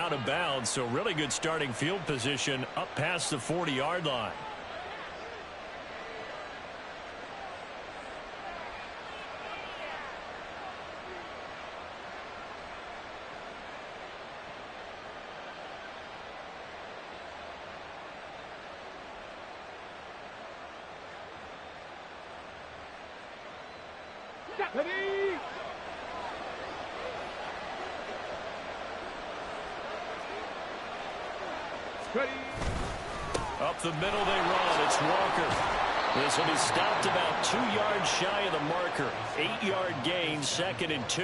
out of bounds, so really good starting field position up past the 40-yard line. Up the middle they run. It's Walker. This will be stopped about 2 yards shy of the marker. 8-yard gain, 2nd and 2.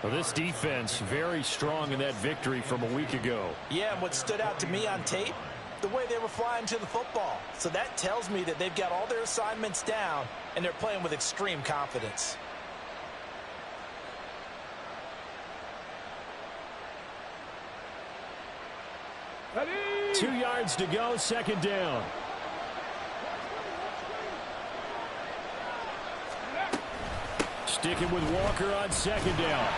Well, this defense very strong in that victory from a week ago. Yeah, and what stood out to me on tape, the way they were flying to the football. So that tells me that they've got all their assignments down, and they're playing with extreme confidence. Ready? 2 yards to go, 2nd down. Sticking with Walker on 2nd down.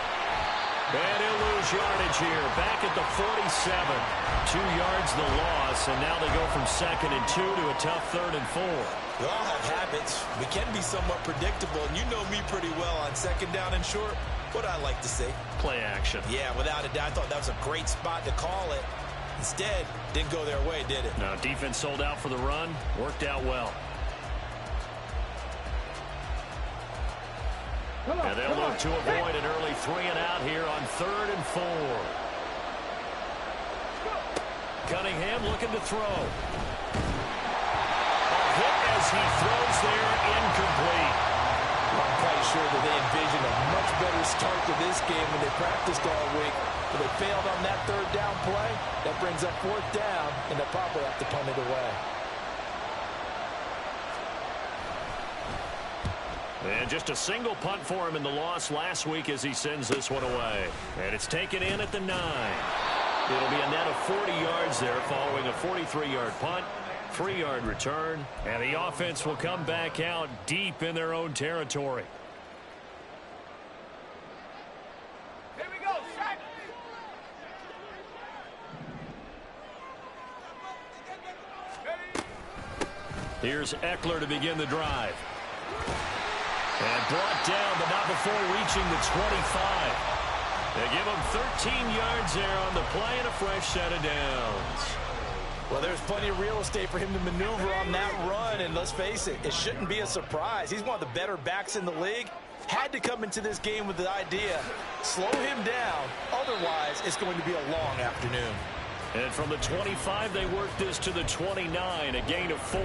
And he'll lose yardage here. Back at the 47. 2 yards the loss, and now they go from 2nd and 2 to a tough 3rd and 4. We all have habits. We can be somewhat predictable, and you know me pretty well on 2nd down and short. What I like to say? Play action. Yeah, without a doubt. I thought that was a great spot to call it. Instead, didn't go their way, did it? No, defense sold out for the run. Worked out well. And they'll look to avoid an early 3 and out here on 3rd and 4. Cunningham looking to throw. A hit as he throws there, incomplete. I'm quite sure that they envisioned a much better start to this game when they practiced all week. But they failed on that 3rd down play. That brings up 4th down, and they'll probably have to punt it away. And just a single punt for him in the loss last week as he sends this one away. And it's taken in at the 9. It'll be a net of 40 yards there following a 43-yard punt, 3-yard return, and the offense will come back out deep in their own territory. Here we go, sack. Here's Eckler to begin the drive. And brought down, but not before reaching the 25. They give him 13 yards there on the play and a fresh set of downs. Well, there's plenty of real estate for him to maneuver on that run, and let's face it, it shouldn't be a surprise. He's one of the better backs in the league. Had to come into this game with the idea, slow him down, otherwise it's going to be a long afternoon. And from the 25, they work this to the 29, a gain of 4.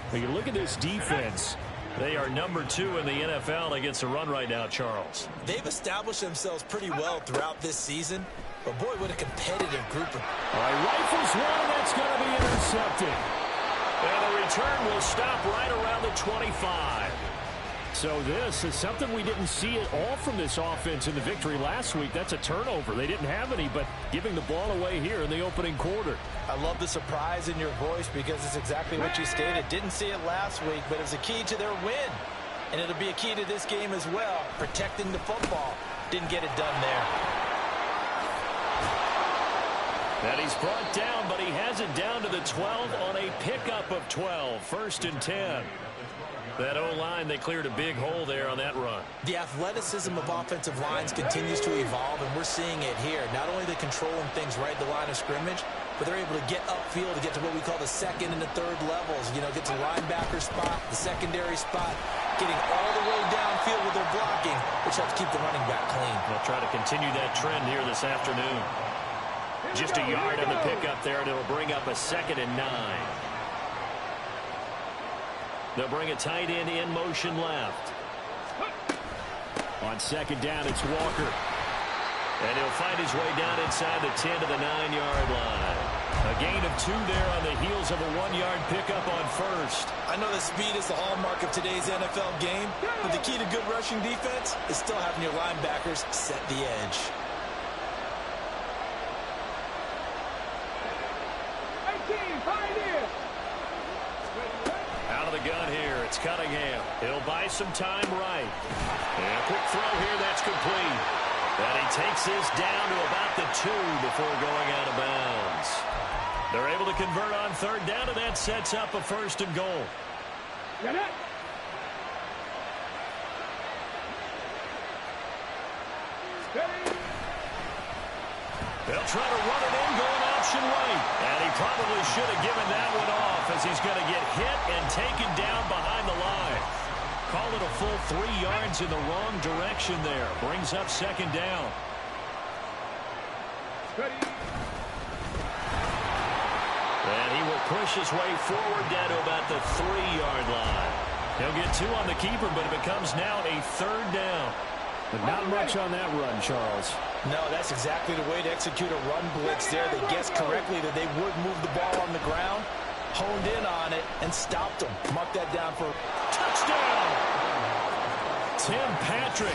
When you look at this defense, they are number 2 in the NFL against the run right now, Charles. They've established themselves pretty well throughout this season, but boy, what a competitive group. All right, rifles one, that's going to be intercepted. And the return will stop right around the 25. So this is something we didn't see at all from this offense in the victory last week. That's a turnover. They didn't have any, but giving the ball away here in the opening quarter. I love the surprise in your voice because it's exactly what you stated. Didn't see it last week, but it was a key to their win. And it'll be a key to this game as well, protecting the football. Didn't get it done there. And he's brought down, but he has it down to the 12 on a pickup of 12. 1st and 10. That O-line, they cleared a big hole there on that run. The athleticism of offensive lines continues to evolve, and we're seeing it here. Not only are they controlling things right at the line of scrimmage, but they're able to get upfield to get to what we call the 2nd and the 3rd levels. You know, get to linebacker spot, the secondary spot, getting all the way downfield with their blocking, which helps keep the running back clean. They'll try to continue that trend here this afternoon. Just a yard on the pickup there, and it'll bring up a 2nd and 9. They'll bring a tight end in motion left. On 2nd down, it's Walker. And he'll find his way down inside the 10 to the 9-yard line. A gain of 2 there on the heels of a 1-yard pickup on 1st. I know that speed is the hallmark of today's NFL game, but the key to good rushing defense is still having your linebackers set the edge. Out of the gun here, it's Cunningham. He'll buy some time right. And a quick throw here, that's complete. And he takes this down to about the before going out of bounds. They're able to convert on third down, and that sets up a first and goal. Get it. They'll try to run it in, going option right. And he probably should have given that one off, as he's going to get hit and taken down behind the line. Call it a full 3 yards in the wrong direction there. Brings up second down. And he will push his way forward down to about the 3-yard line. He'll get 2 on the keeper, but it becomes now a third down. But not much on that run, Charles. No, that's exactly the way to execute a run blitz there. They guessed correctly that they would move the ball on the ground, honed in on it, and stopped them. Mark that down for touchdown. Tim Patrick,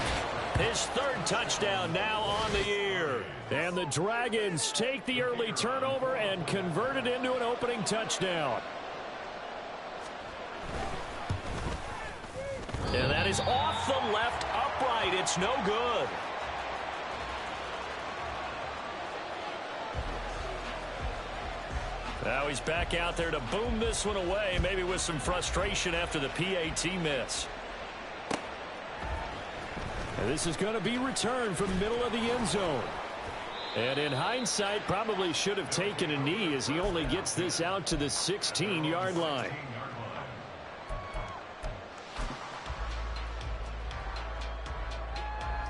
his 3rd touchdown now on the year. And the Dragons take the early turnover and convert it into an opening touchdown. And that is off the left upright. It's no good. Now he's back out there to boom this one away, maybe with some frustration after the PAT miss. And this is going to be returned from the middle of the end zone. And in hindsight, probably should have taken a knee, as he only gets this out to the 16-yard line.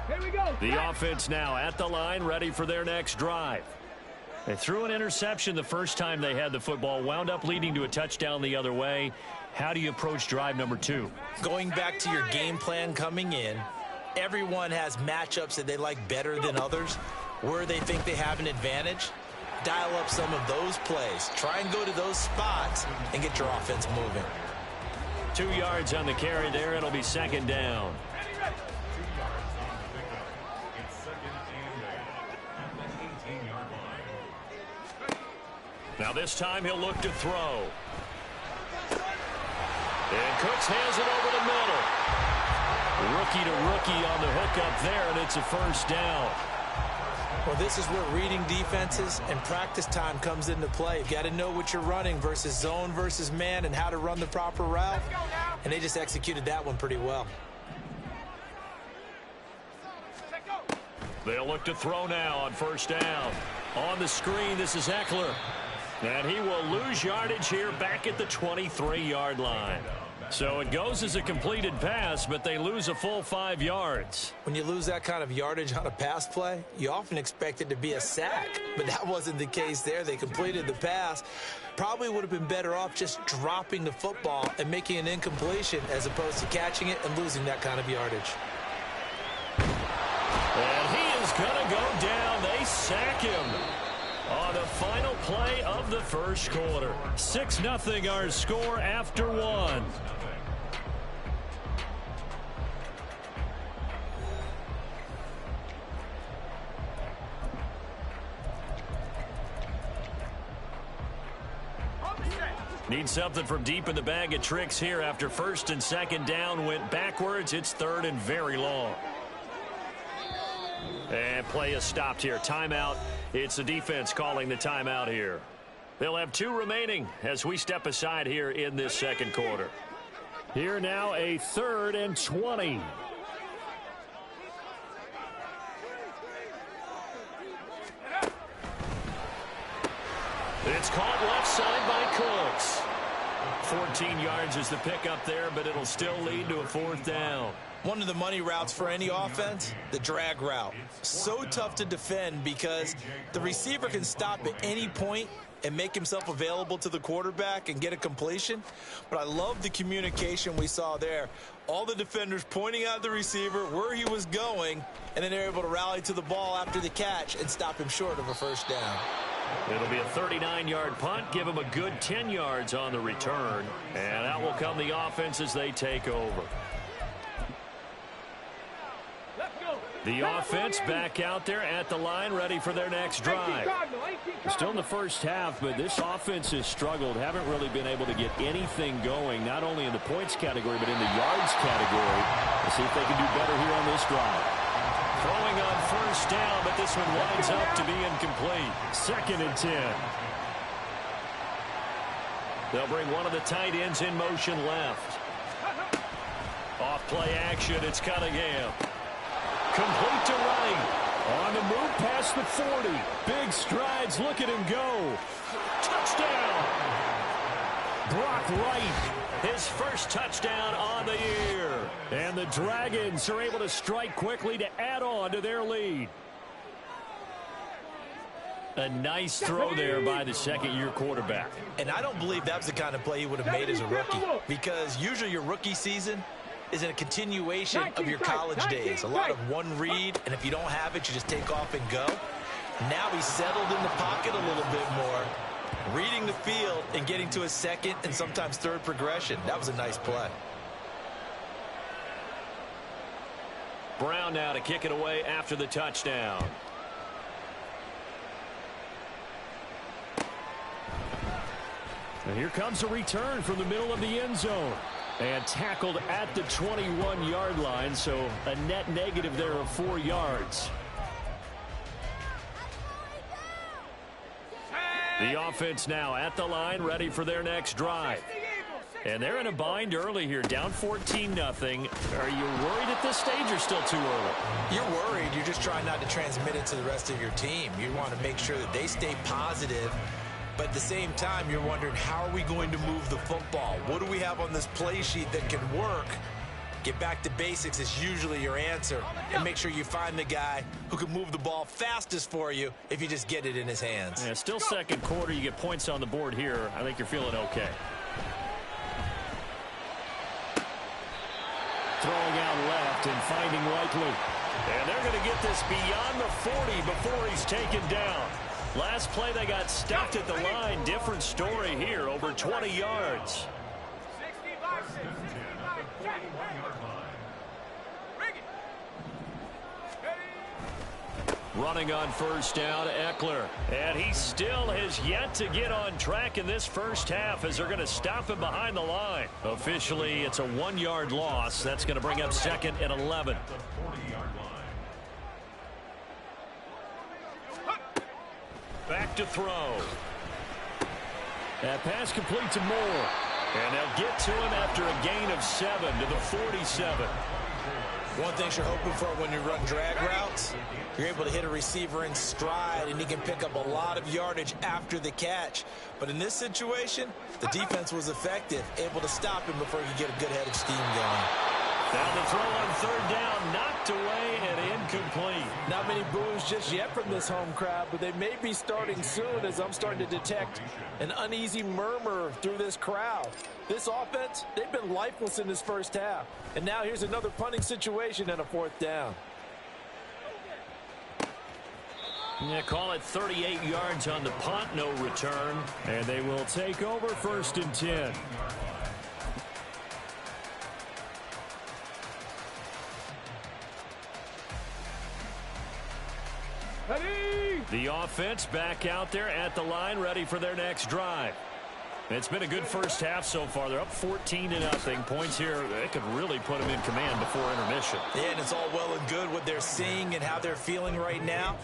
Here we go. The offense now at the line, ready for their next drive. They threw an interception the first time they had the football, wound up leading to a touchdown the other way. How do you approach drive number 2? going back to your game plan coming in. Everyone has matchups that they like better than others, where they think they have an advantage. Dial up some of those plays. Try and go to those spots and get your offense moving. 2 yards on the carry there. It'll be second down. Now this time he'll look to throw. And Cooks hands it over the middle. Rookie to rookie on the hook up there, and it's a first down. Well, this is where reading defenses and practice time comes into play. You've got to know what you're running versus zone versus man and how to run the proper route. And they just executed that one pretty well. They'll look to throw now on first down. On the screen, this is Eckler. And he will lose yardage here back at the 23-yard line. So it goes as a completed pass, but they lose a full 5 yards. When you lose that kind of yardage on a pass play, you often expect it to be a sack. But that wasn't the case there. They completed the pass. Probably would have been better off just dropping the football and making an incompletion as opposed to catching it and losing that kind of yardage. And he is going to go down. They sack him on the final play of the first quarter. 6-0 our score after one. Need something from deep in the bag of tricks here after first and second down went backwards. It's third and very long. And play is stopped here. Timeout. It's the defense calling the timeout here. They'll have 2 remaining as we step aside here in this second quarter. Here now a 3rd and 20. It's caught left side by Cooks. 14 yards is the pickup there, but it'll still lead to a 4th down. One of the money routes for any offense, the drag route. So tough to defend because the receiver can stop at any point and make himself available to the quarterback and get a completion. But I love the communication we saw there. All the defenders pointing out the receiver, where he was going, and then they're able to rally to the ball after the catch and stop him short of a first down. It'll be a 39-yard punt, give him a good 10 yards on the return. And out will come the offense as they take over. The offense back out there at the line, ready for their next drive. Still in the first half, but this offense has struggled. Haven't really been able to get anything going, not only in the points category, but in the yards category. Let's see if they can do better here on this drive. Throwing on first down, but this one winds up to be incomplete. 2nd and 10. They'll bring one of the tight ends in motion left. Off play action, it's Cunningham. Complete to right. On the move past the 40. Big strides, look at him go. Touchdown. Brock Wright, his first touchdown on the year. And the Dragons are able to strike quickly to add on to their lead. A nice throw there by the second-year quarterback. And I don't believe that was the kind of play he would have made as a rookie, because usually your rookie season is in a continuation of your college days. A lot of one read, and if you don't have it, you just take off and go. Now he's settled in the pocket a little bit more, reading the field and getting to a second and sometimes third progression. That was a nice play. Brown now to kick it away after the touchdown. And here comes a return from the middle of the end zone. And tackled at the 21-yard line, so a net negative there of 4 yards. The offense now at the line, ready for their next drive. And they're in a bind early here, down 14-0. Are you worried at this stage or still too early? You're worried. You're just trying not to transmit it to the rest of your team. You want to make sure that they stay positive. But at the same time, you're wondering, how are we going to move the football? What do we have on this play sheet that can work? Get back to basics is usually your answer. And make sure you find the guy who can move the ball fastest for you if you just get it in his hands. Yeah, still second quarter. You get points on the board here. I think you're feeling okay. Throwing out left and finding Likely. And they're going to get this beyond the 40 before he's taken down. Last play, they got stuffed at the line. Different story here, over 20 yards. Running on first down, Eckler. And he still has yet to get on track in this first half as they're going to stop him behind the line. Officially, it's a 1-yard loss. That's going to bring up 2nd and 11. Back to throw. That pass complete to Moore. And they'll get to him after a gain of 7 to the 47. One thing you're hoping for when you run drag routes, you're able to hit a receiver in stride, and he can pick up a lot of yardage after the catch. But in this situation, the defense was effective, able to stop him before he could get a good head of steam going. Down the throw on third down, knocked away and incomplete. Not many boos just yet from this home crowd, but they may be starting soon, as I'm starting to detect an uneasy murmur through this crowd. This offense, they've been lifeless in this first half. And now here's another punting situation and a 4th down. Yeah, call it 38 yards on the punt, no return. And they will take over 1st and 10. The offense back out there at the line, ready for their next drive. It's been a good first half so far. They're up 14-0. Points here, they could really put them in command before intermission. Yeah, and it's all well and good what they're seeing and how they're feeling right now.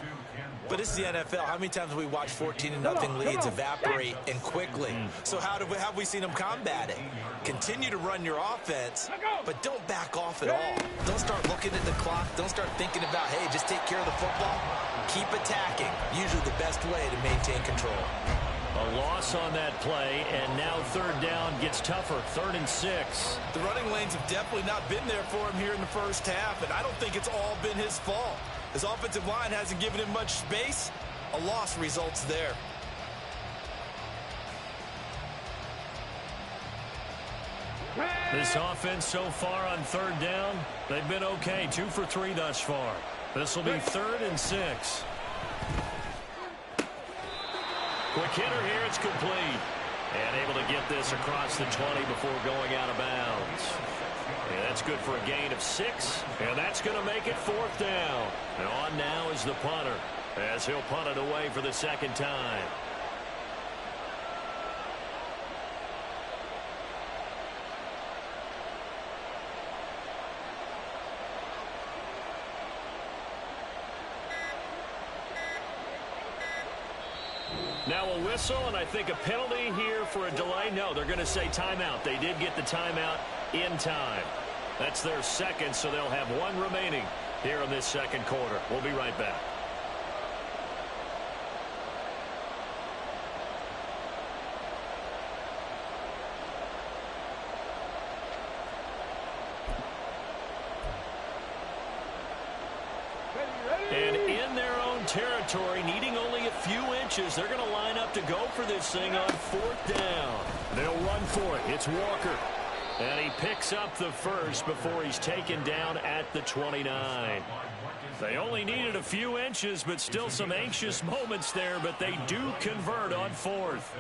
But it's the NFL. How many times have we watched 14-0 leads evaporate and quickly? So how have we seen them combat it? Continue to run your offense, but don't back off at all. Don't start looking at the clock. Don't start thinking about, hey, just take care of the football. Keep attacking. Usually the best way to maintain control. A loss on that play, and now third down gets tougher. 3rd and 6. The running lanes have definitely not been there for him here in the first half, and I don't think it's all been his fault. His offensive line hasn't given him much space. A loss results there. This offense so far on third down, they've been okay. 2 for 3 thus far. This will be 3rd and 6. Quick hitter here, it's complete. And able to get this across the 20 before going out of bounds. And that's good for a gain of 6. And that's going to make it 4th down. And on now is the punter, as he'll punt it away for the 2nd time. Now a whistle, and I think a penalty here for a delay. No, they're going to say timeout. They did get the timeout in time. That's their second, so they'll have one remaining here in this second quarter. We'll be right back. And in their own territory, needing only a few inches, they're going to line up to go for this thing on fourth down. They'll run for it. It's Walker. And he picks up the first before he's taken down at the 29. They only needed a few inches, but still some anxious moments there, but they do convert on fourth.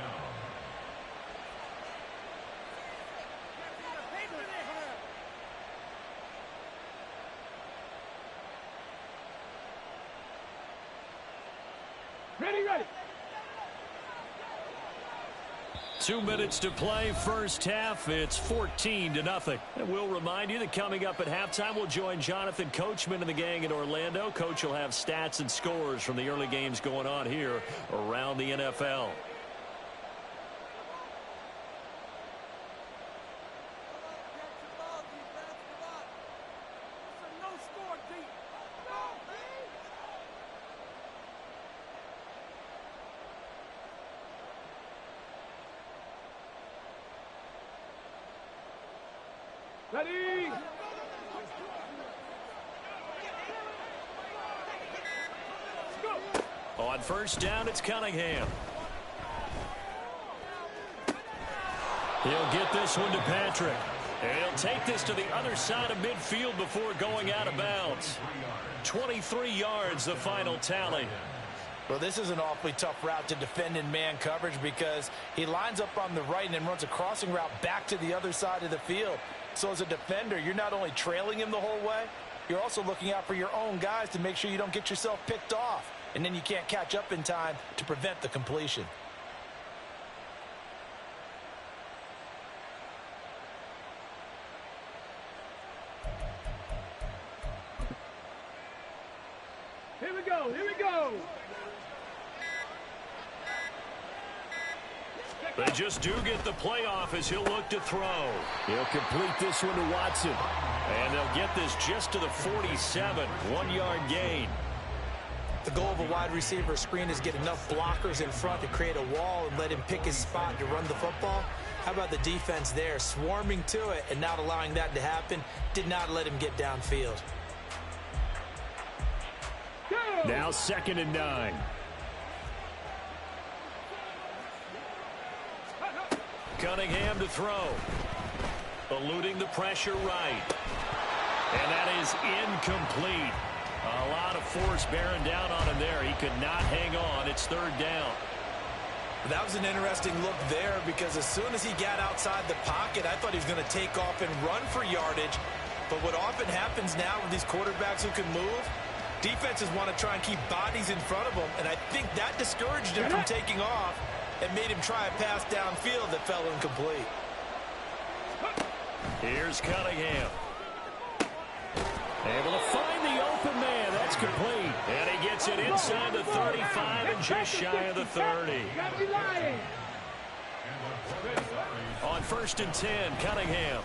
Ready. 2 minutes to play, first half. It's 14-0. And we'll remind you that coming up at halftime, we'll join Jonathan Coachman and the gang in Orlando. Coach will have stats and scores from the early games going on here around the NFL. Ready. On first down, it's Cunningham. He'll get this one to Patrick. And he'll take this to the other side of midfield before going out of bounds. 23 yards, the final tally. Well, this is an awfully tough route to defend in man coverage because he lines up on the right and then runs a crossing route back to the other side of the field. So as a defender, you're not only trailing him the whole way, you're also looking out for your own guys to make sure you don't get yourself picked off. And then you can't catch up in time to prevent the completion. Here we go. They just do get the playoff as he'll look to throw. He'll complete this one to Watson. And they'll get this just to the 47. 1-yard gain. The goal of a wide receiver screen is get enough blockers in front to create a wall and let him pick his spot to run the football. How about the defense there, swarming to it and not allowing that to happen? Did not let him get downfield. Now 2nd and 9. Cunningham to throw. Eluding the pressure right. And that is incomplete. A lot of force bearing down on him there. He could not hang on. It's 3rd down. That was an interesting look there because as soon as he got outside the pocket, I thought he was going to take off and run for yardage. But what often happens now with these quarterbacks who can move, defenses want to try and keep bodies in front of them. And I think that discouraged him from taking off and made him try a pass downfield that fell incomplete. Here's Cunningham. Able to find the open man. That's complete. And he gets it inside the 35 and just shy of the 30. On 1st and 10, Cunningham.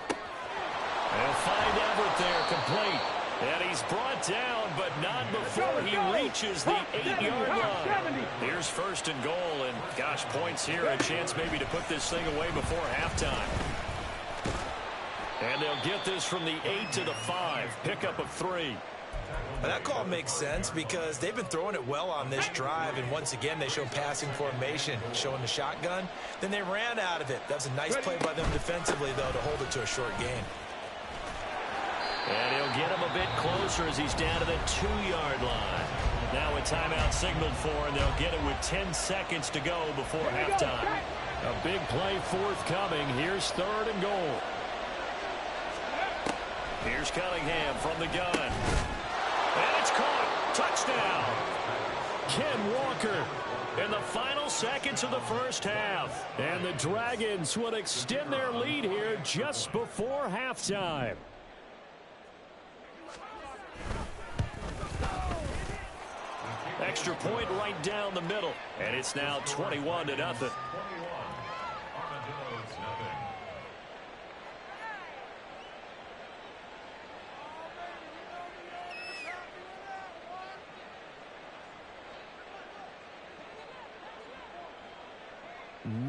They'll find Everett there, complete. And he's brought down, but not before he reaches the 8-yard line. Here's 1st and goal, and gosh, points here, a chance maybe to put this thing away before halftime. And they'll get this from the 8 to the 5, pickup of 3. Well, that call makes sense because they've been throwing it well on this drive, and once again they show passing formation, showing the shotgun. Then they ran out of it. That's a nice play by them defensively, though, to hold it to a short gain. And he'll get him a bit closer as he's down to the 2-yard line. Now a timeout signaled for, and they'll get it with 10 seconds to go before halftime. A big play forthcoming. Here's 3rd and goal. Here's Cunningham from the gun. And it's caught. Touchdown. Ken Walker in the final seconds of the first half. And the Dragons would extend their lead here just before halftime. Extra point right down the middle, and it's now 21-0.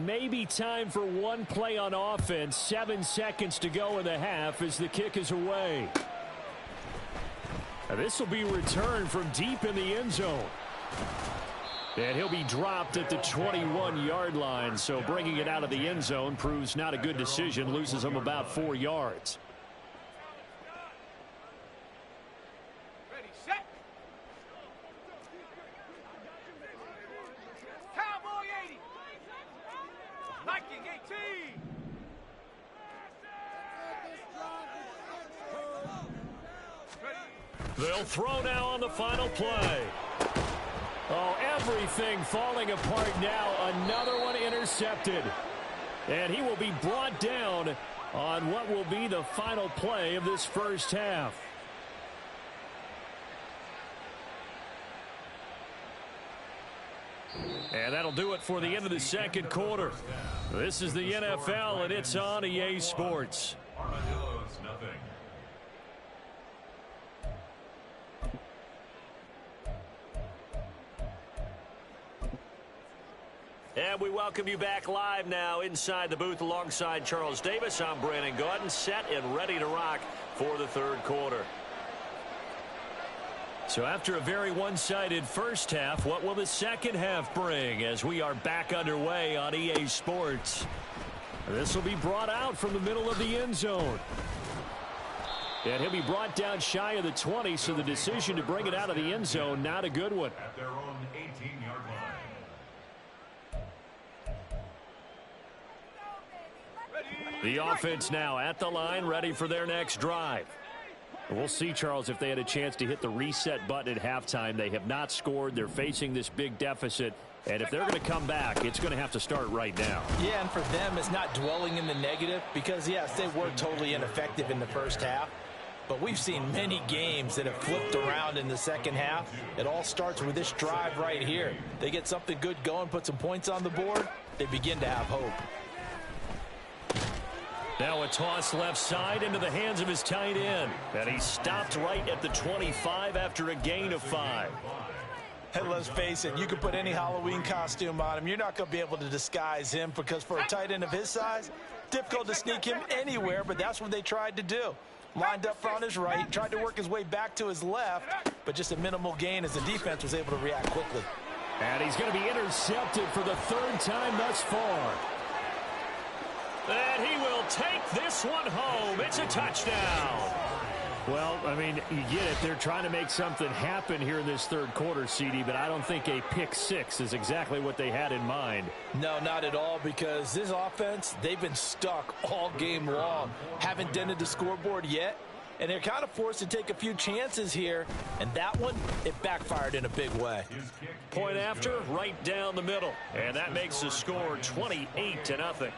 Maybe time for one play on offense. 7 seconds to go in the half as the kick is away. This will be returned from deep in the end zone. And he'll be dropped at the 21-yard line. So bringing it out of the end zone proves not a good decision. Loses him about 4 yards. Ready, set. Cowboy 80. Viking 18. They'll throw now on the final play. Oh, everything falling apart now. Another one intercepted. And he will be brought down on what will be the final play of this first half. And that'll do it for the end of the second quarter. This is the NFL, and it's on EA Sports. Armadillo's nothing. And we welcome you back live now inside the booth alongside Charles Davis. I'm Brandon Gaudin, set and ready to rock for the third quarter. So after a very one-sided first half, what will the second half bring as we are back underway on EA Sports? This will be brought out from the middle of the end zone. And he'll be brought down shy of the 20, so the decision to bring it out of the end zone, not a good one. At their own 18-yard line. The offense now at the line, ready for their next drive. We'll see, Charles, if they had a chance to hit the reset button at halftime. They have not scored. They're facing this big deficit. And if they're going to come back, it's going to have to start right now. Yeah, and for them, it's not dwelling in the negative because, yes, they were totally ineffective in the first half. But we've seen many games that have flipped around in the second half. It all starts with this drive right here. They get something good going, put some points on the board, they begin to have hope. Now a toss left side into the hands of his tight end. And he stopped right at the 25 after a gain of 5. Hey, let's face it, you can put any Halloween costume on him. You're not going to be able to disguise him because for a tight end of his size, difficult to sneak him anywhere, but that's what they tried to do. Lined up on his right, tried to work his way back to his left, but just a minimal gain as the defense was able to react quickly. And he's going to be intercepted for the third time thus far. And he will take this one home. It's a touchdown. Well, I mean, you get it. They're trying to make something happen here in this third quarter, CD, but I don't think a pick six is exactly what they had in mind. No, not at all, because this offense, they've been stuck all game long. Haven't dented the scoreboard yet, and they're kind of forced to take a few chances here, and that one, it backfired in a big way. Point after, right down the middle, and that makes the score 28-0.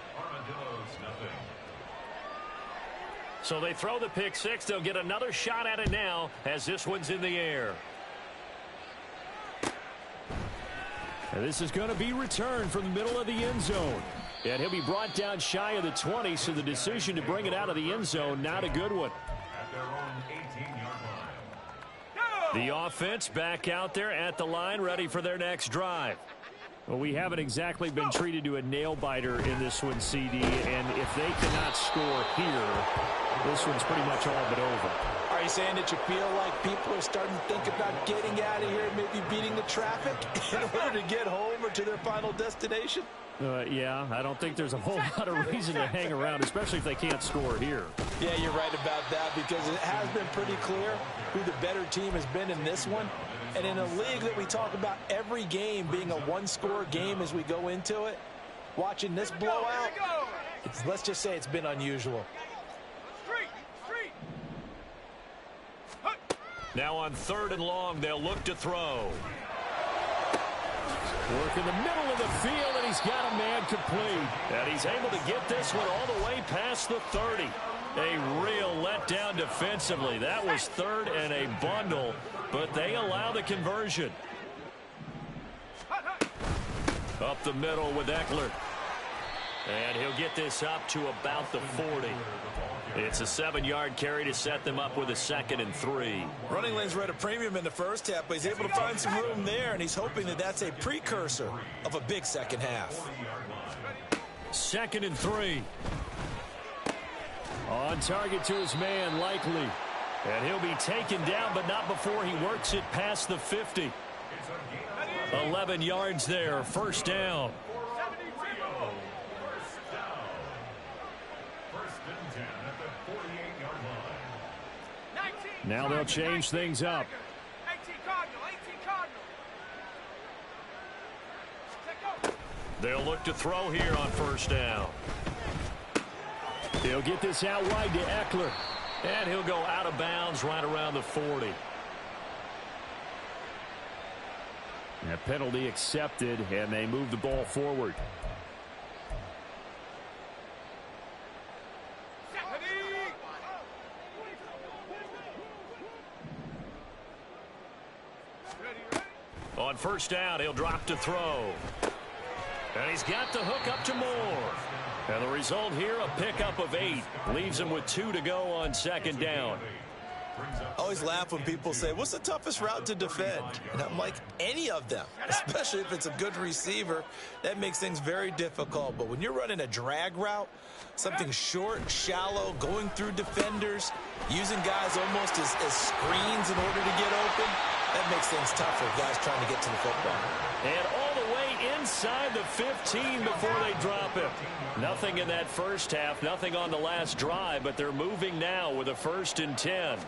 So they throw the pick six. They'll get another shot at it now as this one's in the air. And this is going to be returned from the middle of the end zone. And he'll be brought down shy of the 20, so the decision to bring it out of the end zone, not a good one. At their own 18-yard line. The offense back out there at the line, ready for their next drive. Well, we haven't exactly been treated to a nail-biter in this one, CD, and if they cannot score here, this one's pretty much all but over. Are you saying that you feel like people are starting to think about getting out of here and maybe beating the traffic in order to get home or to their final destination? Yeah, I don't think there's a whole lot of reason to hang around, especially if they can't score here. Yeah, you're right about that because it has been pretty clear who the better team has been in this one. And in a league that we talk about every game being a one-score game as we go into it, watching this blowout, let's just say it's been unusual. Now on 3rd and long, they'll look to throw. Work in the middle of the field, and he's got a man complete. And he's able to get this one all the way past the 30. A real letdown defensively. That was 3rd and a bundle, but they allow the conversion. Up the middle with Eckler. And he'll get this up to about the 40. It's a 7-yard carry to set them up with a 2nd and 3. Running lanes were at a premium in the first half, but he's able to find some room there, and he's hoping that that's a precursor of a big second half. 2nd and 3. On target to his man, Likely. And he'll be taken down, but not before he works it past the 50. 11 yards there, first down. Now they'll change things up. 18 Cardinal, 18 Cardinal. They'll look to throw here on first down. He'll get this out wide to Eckler. And he'll go out of bounds right around the 40. A penalty accepted, and they move the ball forward. On first down, he'll drop to throw. And he's got the hook up to Moore. And the result here, a pickup of 8. Leaves him with 2 to go on second down. I always laugh when people say, what's the toughest route to defend? And I'm like, any of them, especially if it's a good receiver. That makes things very difficult. But when you're running a drag route, something short, shallow, going through defenders, using guys almost as screens in order to get open, that makes things tough for guys trying to get to the football. And all the way inside the 15 before they drop him. Nothing in that first half, nothing on the last drive, but they're moving now with a 1st and 10.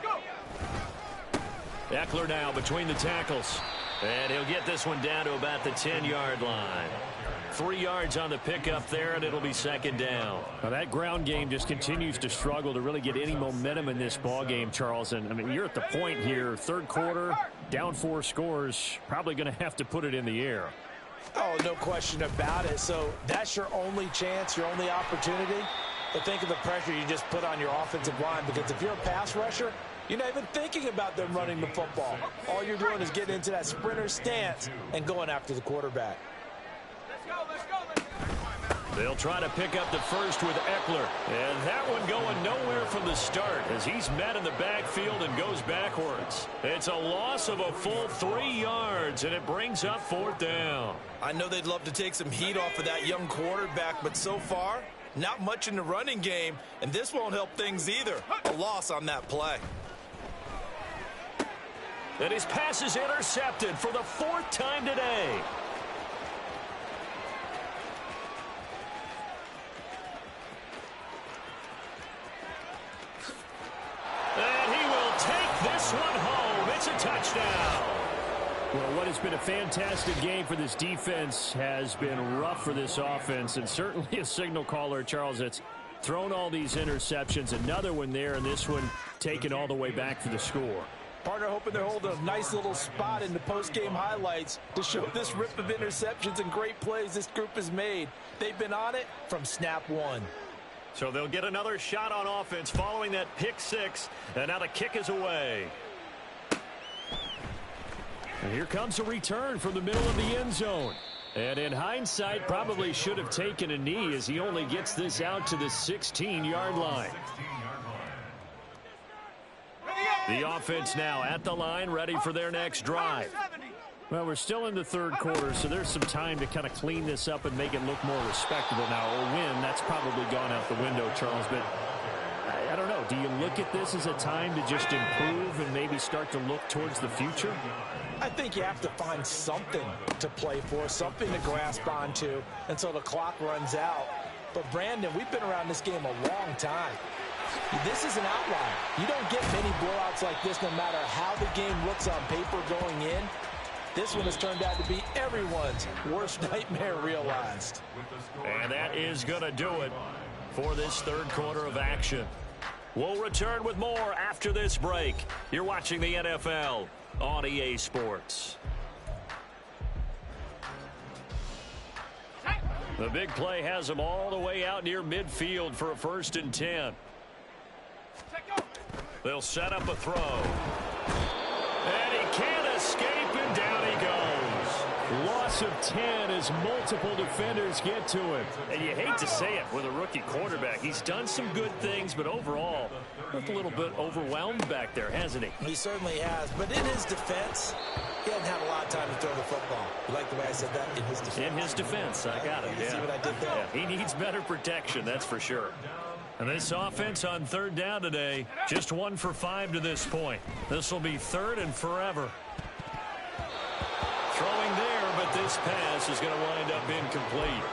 Eckler now between the tackles. And he'll get this one down to about the 10-yard line. 3 yards on the pickup there, and it'll be second down. Now that ground game just continues to struggle to really get any momentum in this ball game, Charles. And I mean, you're at the point here, third quarter, down 4 scores, probably going to have to put it in the air. Oh, no question about it. So that's your only chance, your only opportunity. But think of the pressure you just put on your offensive line, because if you're a pass rusher, you're not even thinking about them running the football. All you're doing is getting into that sprinter stance and going after the quarterback. They'll try to pick up the first with Eckler. And that one going nowhere from the start as he's met in the backfield and goes backwards. It's a loss of a full 3 yards, and it brings up 4th down. I know they'd love to take some heat off of that young quarterback, but so far, not much in the running game, and this won't help things either. A loss on that play. And his pass is intercepted for the 4th time today. And he will take this one home. It's a touchdown. Well, what has been a fantastic game for this defense has been rough for this offense, and certainly a signal caller, Charles, that's thrown all these interceptions. Another one there, and this one taken all the way back for the score. Partner hoping they're holding a nice little spot in the post-game highlights to show this rip of interceptions and great plays this group has made. They've been on it from snap one. So they'll get another shot on offense following that pick 6, and now the kick is away. And here comes a return from the middle of the end zone. And in hindsight, probably should have taken a knee as he only gets this out to the 16-yard line. The offense now at the line, ready for their next drive. Well, we're still in the third quarter, so there's some time to kind of clean this up and make it look more respectable. Now, a win, that's probably gone out the window, Charles, but I don't know. Do you look at this as a time to just improve and maybe start to look towards the future? I think you have to find something to play for, something to grasp onto until the clock runs out. But, Brandon, we've been around this game a long time. This is an outlier. You don't get many blowouts like this no matter how the game looks on paper going in. This one has turned out to be everyone's worst nightmare realized. And that is going to do it for this third quarter of action. We'll return with more after this break. You're watching the NFL on EA Sports. The big play has them all the way out near midfield for a 1st and 10. They'll set up a throw. And he can't escape, and down he goes. Loss of 10 as multiple defenders get to him. And you hate to say it with a rookie quarterback. He's done some good things, but overall, looked a little bit overwhelmed back there, hasn't he? He certainly has. But in his defense, he hasn't had a lot of time to throw the football. You like the way I said that? In his defense. In his defense, I got it. You see what I did there? Yeah, he needs better protection, that's for sure. And this offense on third down today, just 1 for 5 to this point. This will be third and forever. Throwing there, but this pass is going to wind up incomplete.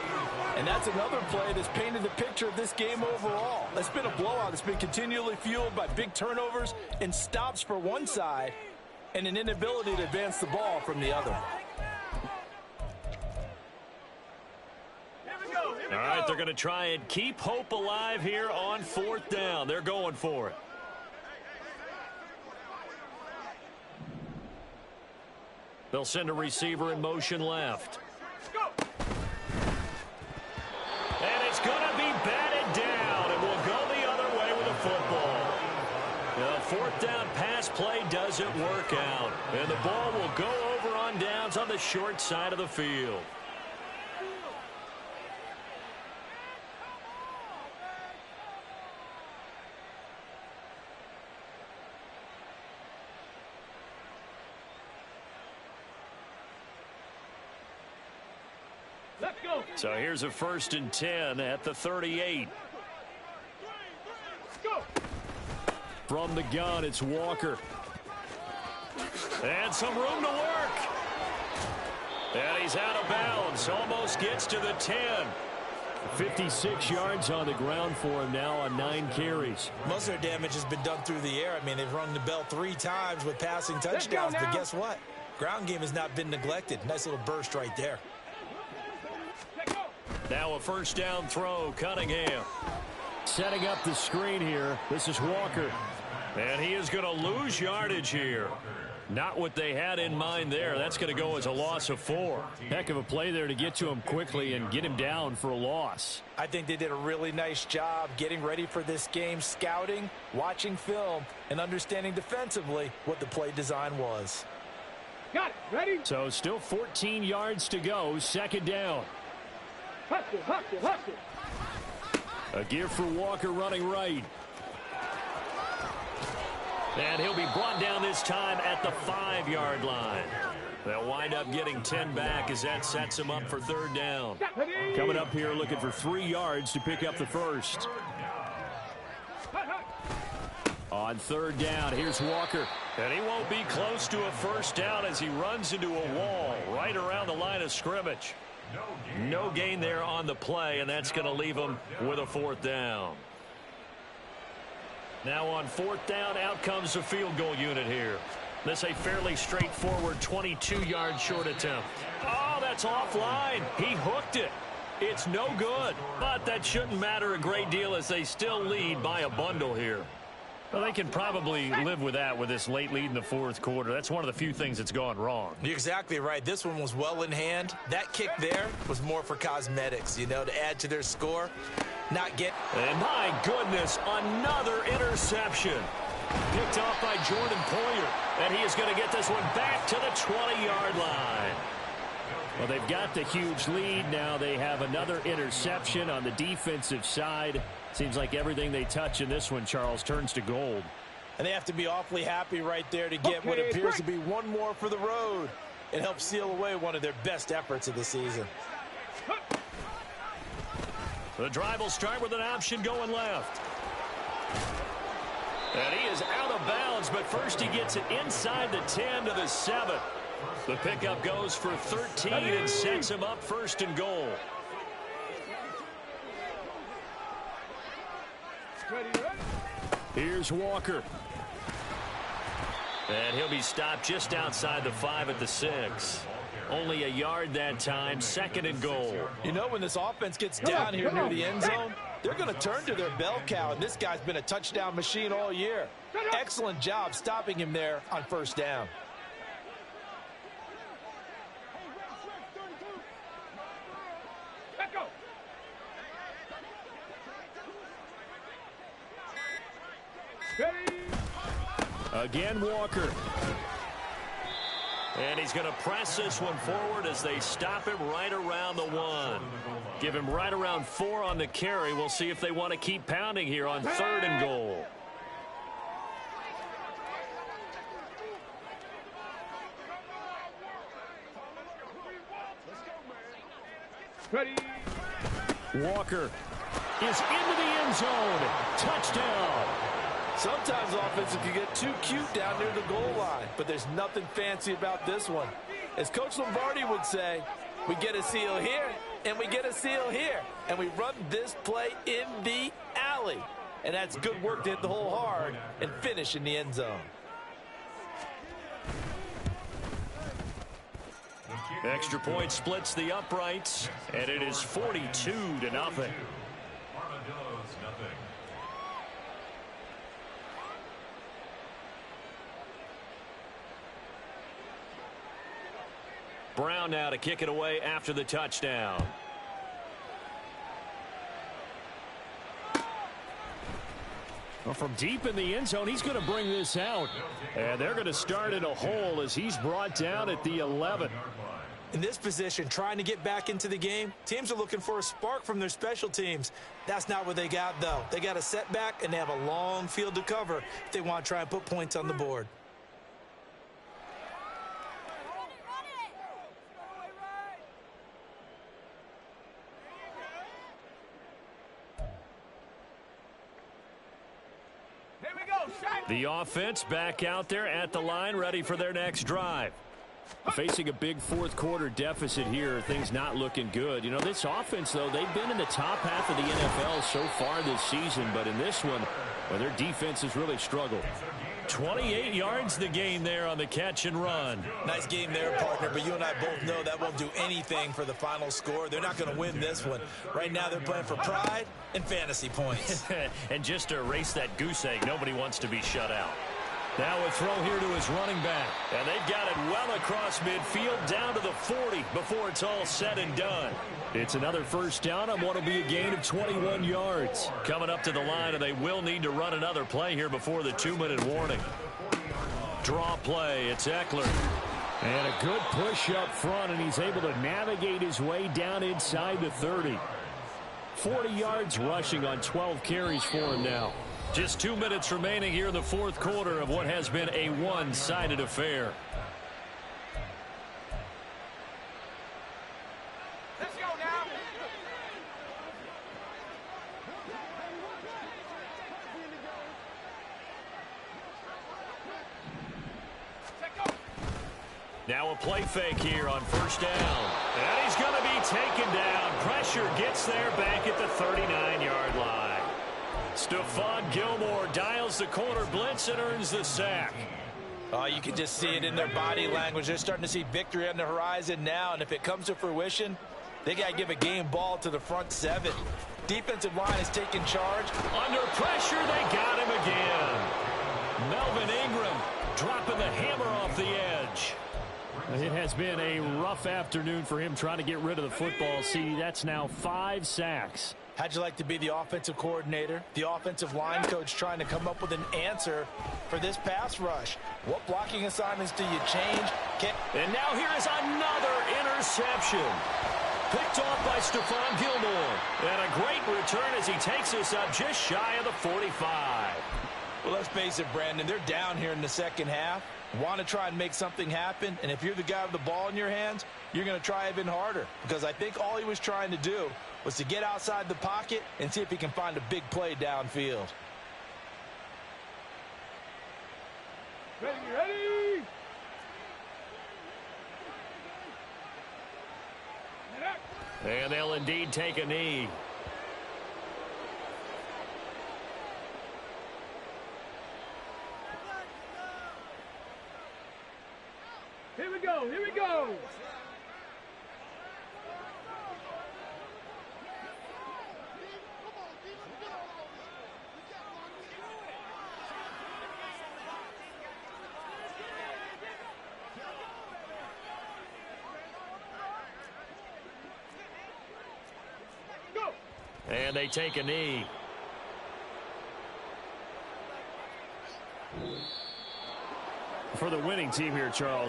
And that's another play that's painted the picture of this game overall. It's been a blowout. It's been continually fueled by big turnovers and stops for one side and an inability to advance the ball from the other. All right, they're going to try and keep hope alive here on fourth down. They're going for it. They'll send a receiver in motion left. And it's going to be batted down, and we'll go the other way with the football. The fourth down pass play doesn't work out, and the ball will go over on downs on the short side of the field. So here's a 1st and 10 at the 38. From the gun, it's Walker. And some room to work. And he's out of bounds. Almost gets to the 10. 56 yards on the ground for him now on 9 carries. Most of their damage has been done through the air. I mean, they've rung the bell 3 times with passing touchdowns. But guess what? Ground game has not been neglected. Nice little burst right there. Now a 1st down throw, Cunningham. Setting up the screen here. This is Walker. And he is going to lose yardage here. Not what they had in mind there. That's going to go as a loss of 4. Heck of a play there to get to him quickly and get him down for a loss. I think they did a really nice job getting ready for this game, scouting, watching film, and understanding defensively what the play design was. Got it. Ready? So still 14 yards to go. 2nd down. Hustle. A give for Walker running right. And he'll be brought down this time at the 5-yard line. They'll wind up getting 10 back as that sets him up for 3rd down. Coming up here looking for 3 yards to pick up the first. On 3rd down, here's Walker. And he won't be close to a 1st down as he runs into a wall right around the line of scrimmage. No gain there on the play, and that's going to leave him with a 4th down. Now on 4th down, out comes the field goal unit here. This a fairly straightforward 22-yard short attempt. Oh, that's offline. He hooked it. It's no good, but that shouldn't matter a great deal as they still lead by a bundle here. Well, they can probably live with that with this late lead in the 4th quarter. That's one of the few things that's gone wrong. You're exactly right. This one was well in hand. That kick there was more for cosmetics, you know, to add to their score. Not get. And my goodness, another interception. Picked off by Jordan Poyer. And he is going to get this one back to the 20-yard line. Well, they've got the huge lead. Now they have another interception on the defensive side. Seems like everything they touch in this one, Charles, turns to gold. And they have to be awfully happy right there to get what appears to be one more for the road. It helps seal away one of their best efforts of the season. The drive will start with an option going left. And he is out of bounds, but first he gets it inside the 10 to the 7. The pickup goes for 13 and sets him up 1st and goal. Here's Walker. And he'll be stopped just outside the 5 at the 6. Only a yard that time, 2nd and goal. You know, when this offense gets down here near the end zone, they're going to turn to their bell cow, and this guy's been a touchdown machine all year. Excellent job stopping him there on 1st down. Again, Walker. And he's going to press this one forward as they stop him right around the 1. Give him right around 4 on the carry. We'll see if they want to keep pounding here on 3rd and goal. Ready. Walker is into the end zone. Touchdown. Sometimes offenses can get too cute down near the goal line, but there's nothing fancy about this one. As Coach Lombardi would say, we get a seal here, and we get a seal here, and we run this play in the alley. And that's good work to hit the hole hard and finish in the end zone. Extra point splits the uprights, and it is 42-0. Armadillo's nothing. Brown now to kick it away after the touchdown. Well, from deep in the end zone, he's going to bring this out. And they're going to start in a hole as he's brought down at the 11. In this position, trying to get back into the game, teams are looking for a spark from their special teams. That's not what they got, though. They got a setback, and they have a long field to cover if they want to try and put points on the board. The offense back out there at the line, ready for their next drive. Facing a big fourth quarter deficit here, things not looking good. You know, this offense, though, they've been in the top half of the NFL so far this season, but in this one, well, their defense has really struggled. 28 yards the gain there on the catch and run. Nice game there, partner, but you and I both know that won't do anything for the final score. They're not going to win this one. Right now they're playing for pride and fantasy points. And just to erase that goose egg, nobody wants to be shut out. Now a throw here to his running back. And they've got it well across midfield down to the 40 before it's all said and done. It's another first down on what will be a gain of 21 yards. Coming up to the line, and they will need to run another play here before the 2-minute warning. Draw play, it's Eckler. And a good push up front, and he's able to navigate his way down inside the 30. 40 yards rushing on 12 carries for him now. Just 2 minutes remaining here in the fourth quarter of what has been a one-sided affair. Let's go now. Now a play fake here on first down. And he's going to be taken down. Pressure gets there back at the 39-yard line. Stephon Gilmore dials the corner blitz and earns the sack. Oh, you can just see it in their body language. They're starting to see victory on the horizon now, and if it comes to fruition, they got to give a game ball to the front 7. Defensive line is taking charge. Under pressure, they got him again. Melvin Ingram dropping the hammer off the edge. It has been a rough afternoon for him trying to get rid of the football. See, that's now 5 sacks. How'd you like to be the offensive coordinator, the offensive line coach trying to come up with an answer for this pass rush? What blocking assignments do you change? And now here is another interception. Picked off by Stephon Gilmore. And a great return as he takes us up just shy of the 45. Well, let's face it, Brandon, they're down here in the second half. Want to try and make something happen, and if you're the guy with the ball in your hands, you're going to try even harder, because I think all he was trying to do was to get outside the pocket and see if he can find a big play downfield. Ready. And they'll indeed take a knee. Here we go. Here we go. And they take a knee. For the winning team here, Charles.